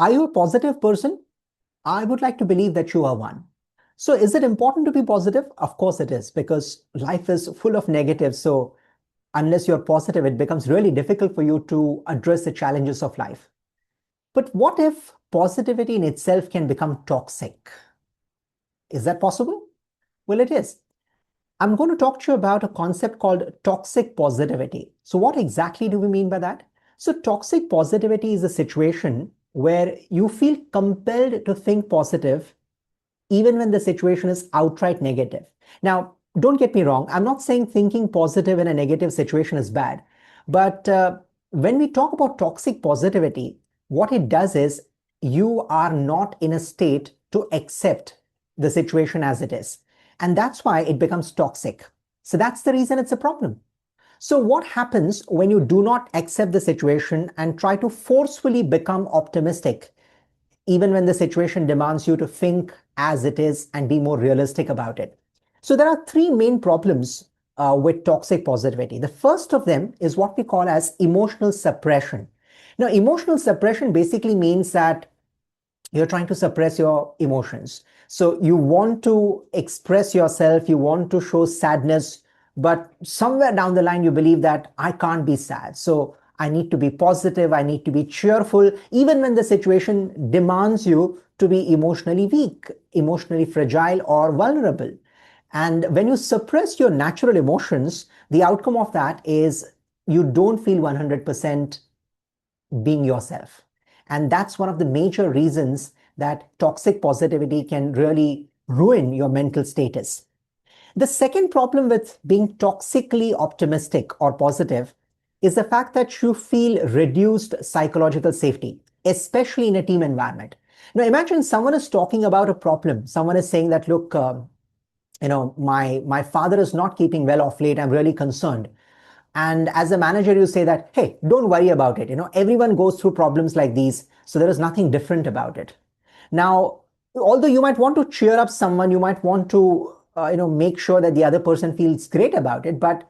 Are you a positive person? I would like to believe that you are one. So is it important to be positive? Of course it is, because life is full of negatives. So unless you're positive, it becomes really difficult for you to address the challenges of life. But what if positivity in itself can become toxic? Is that possible? Well, it is. I'm going to talk to you about a concept called toxic positivity. So what exactly do we mean by that? So toxic positivity is a situation where you feel compelled to think positive even when the situation is outright negative. Now, don't get me wrong. I'm not saying thinking positive in a negative situation is bad. But when we talk about toxic positivity, what it does is you are not in a state to accept the situation as it is. And that's why it becomes toxic. So that's the reason it's a problem. So what happens when you do not accept the situation and try to forcefully become optimistic, even when the situation demands you to think as it is and be more realistic about it? So there are three main problems with toxic positivity. The first of them is what we call as emotional suppression. Now, emotional suppression basically means that you're trying to suppress your emotions. So you want to express yourself, you want to show sadness, but somewhere down the line, you believe that I can't be sad. So I need to be positive, I need to be cheerful, even when the situation demands you to be emotionally weak, emotionally fragile, or vulnerable. And when you suppress your natural emotions, the outcome of that is you don't feel 100% being yourself. And that's one of the major reasons that toxic positivity can really ruin your mental status. The second problem with being toxically optimistic or positive is the fact that you feel reduced psychological safety, especially in a team environment. Now, imagine someone is talking about a problem. Someone is saying that, look, my father is not keeping well of late. I'm really concerned. And as a manager, you say that, hey, don't worry about it. Everyone goes through problems like these. So there is nothing different about it. Now, although you might want to cheer up someone, you might want to, make sure that the other person feels great about it. But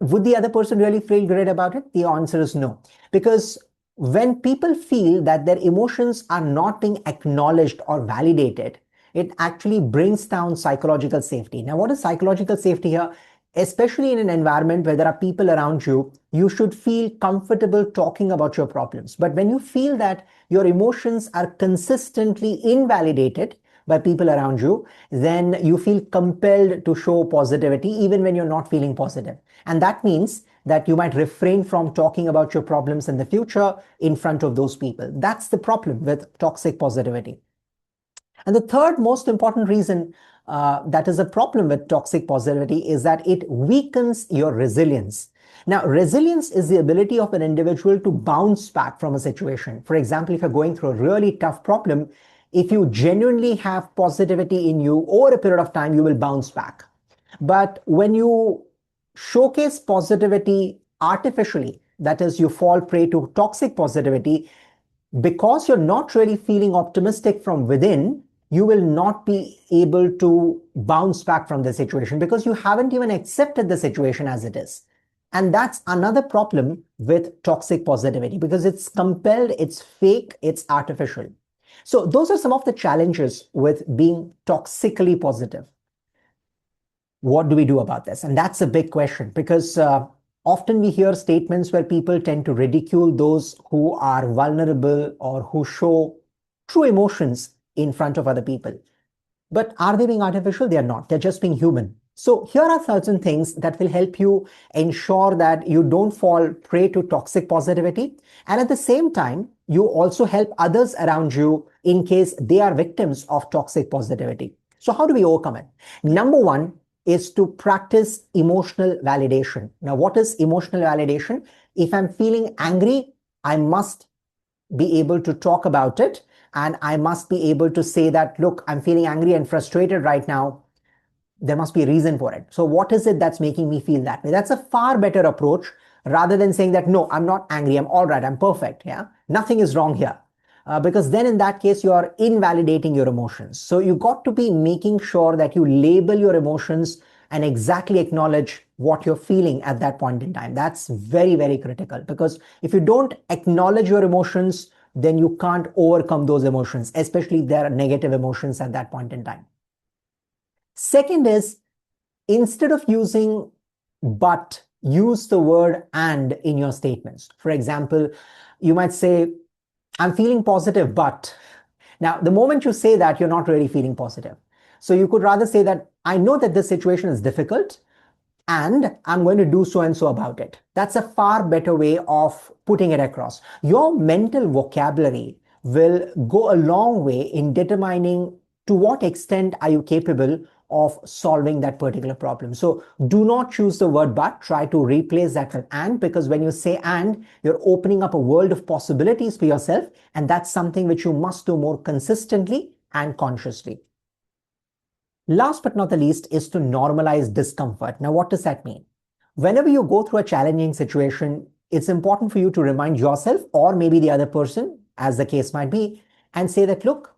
would the other person really feel great about it? The answer is no. Because when people feel that their emotions are not being acknowledged or validated, it actually brings down psychological safety. Now, what is psychological safety here? Especially in an environment where there are people around you, you should feel comfortable talking about your problems. But when you feel that your emotions are consistently invalidated by people around you, then you feel compelled to show positivity even when you're not feeling positive. And that means that you might refrain from talking about your problems in the future in front of those people. That's the problem with toxic positivity. And the third most important reason that is a problem with toxic positivity is that it weakens your resilience. Now, resilience is the ability of an individual to bounce back from a situation. For example, if you're going through a really tough problem, if you genuinely have positivity in you over a period of time, you will bounce back. But when you showcase positivity artificially, that is, you fall prey to toxic positivity, because you're not really feeling optimistic from within, you will not be able to bounce back from the situation because you haven't even accepted the situation as it is. And that's another problem with toxic positivity because it's compelled, it's fake, it's artificial. So those are some of the challenges with being toxically positive. What do we do about this? And that's a big question because often we hear statements where people tend to ridicule those who are vulnerable or who show true emotions in front of other people. But are they being artificial? They are not. They're just being human. So here are certain things that will help you ensure that you don't fall prey to toxic positivity. And at the same time, you also help others around you in case they are victims of toxic positivity. So how do we overcome it? Number one is to practice emotional validation. Now, what is emotional validation? If I'm feeling angry, I must be able to talk about it. And I must be able to say that, look, I'm feeling angry and frustrated right now. There must be a reason for it. So what is it that's making me feel that way? That's a far better approach rather than saying that, no, I'm not angry. I'm all right. I'm perfect. Yeah. Nothing is wrong here. Because then in that case, you are invalidating your emotions. So you got to be making sure that you label your emotions and exactly acknowledge what you're feeling at that point in time. That's very, very critical because if you don't acknowledge your emotions, then you can't overcome those emotions, especially if there are negative emotions at that point in time. Second is, instead of using but, use the word and in your statements. For example, you might say, I'm feeling positive, but. Now, the moment you say that, you're not really feeling positive. So you could rather say that, I know that this situation is difficult, and I'm going to do so and so about it. That's a far better way of putting it across. Your mental vocabulary will go a long way in determining to what extent are you capable of solving that particular problem. So do not choose the word but, try to replace that with and, because when you say and, you're opening up a world of possibilities for yourself, and that's something which you must do more consistently and consciously. Last but not the least is to normalize discomfort. Now, what does that mean? Whenever you go through a challenging situation, it's important for you to remind yourself or maybe the other person, as the case might be, and say that, look,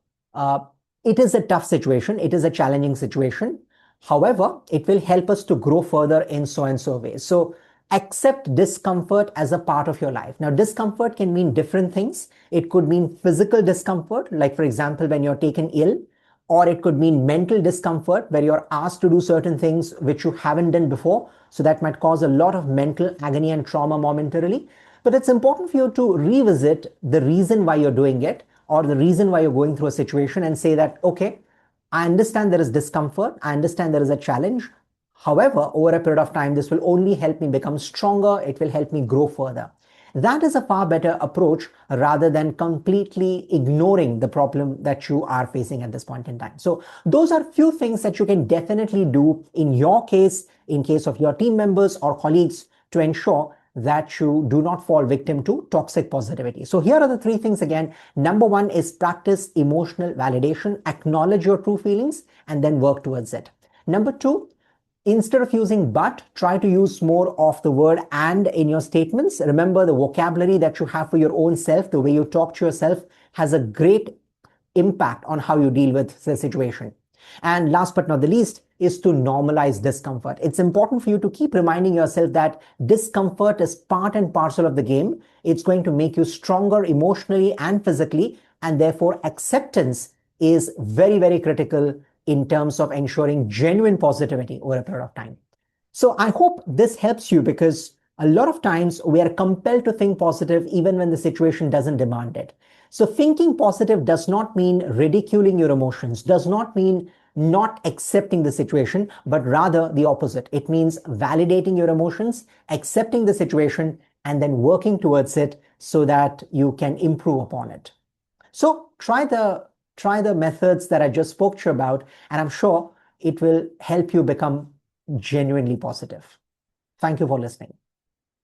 it is a tough situation. It is a challenging situation. However, it will help us to grow further in so and so ways. So accept discomfort as a part of your life. Now, discomfort can mean different things. It could mean physical discomfort, like for example, when you're taken ill, or it could mean mental discomfort where you're asked to do certain things which you haven't done before. So that might cause a lot of mental agony and trauma momentarily. But it's important for you to revisit the reason why you're doing it, or the reason why you're going through a situation, and say that, okay, I understand there is discomfort. I understand there is a challenge. However, over a period of time, this will only help me become stronger. It will help me grow further. That is a far better approach rather than completely ignoring the problem that you are facing at this point in time. So those are few things that you can definitely do in your case, in case of your team members or colleagues, to ensure that you do not fall victim to toxic positivity. So here are the three things again. Number one is practice emotional validation, acknowledge your true feelings, and then work towards it. Number two, instead of using but, try to use more of the word and in your statements. Remember, the vocabulary that you have for your own self, the way you talk to yourself, has a great impact on how you deal with the situation. And last but not the least is to normalize discomfort. It's important for you to keep reminding yourself that discomfort is part and parcel of the game. It's going to make you stronger emotionally and physically, and therefore acceptance is very, very critical in terms of ensuring genuine positivity over a period of time. So I hope this helps you, because a lot of times we are compelled to think positive even when the situation doesn't demand it. So thinking positive does not mean ridiculing your emotions, does not mean not accepting the situation, but rather the opposite. It means validating your emotions, accepting the situation, and then working towards it so that you can improve upon it. So try the methods that I just spoke to you about, and I'm sure it will help you become genuinely positive. Thank you for listening.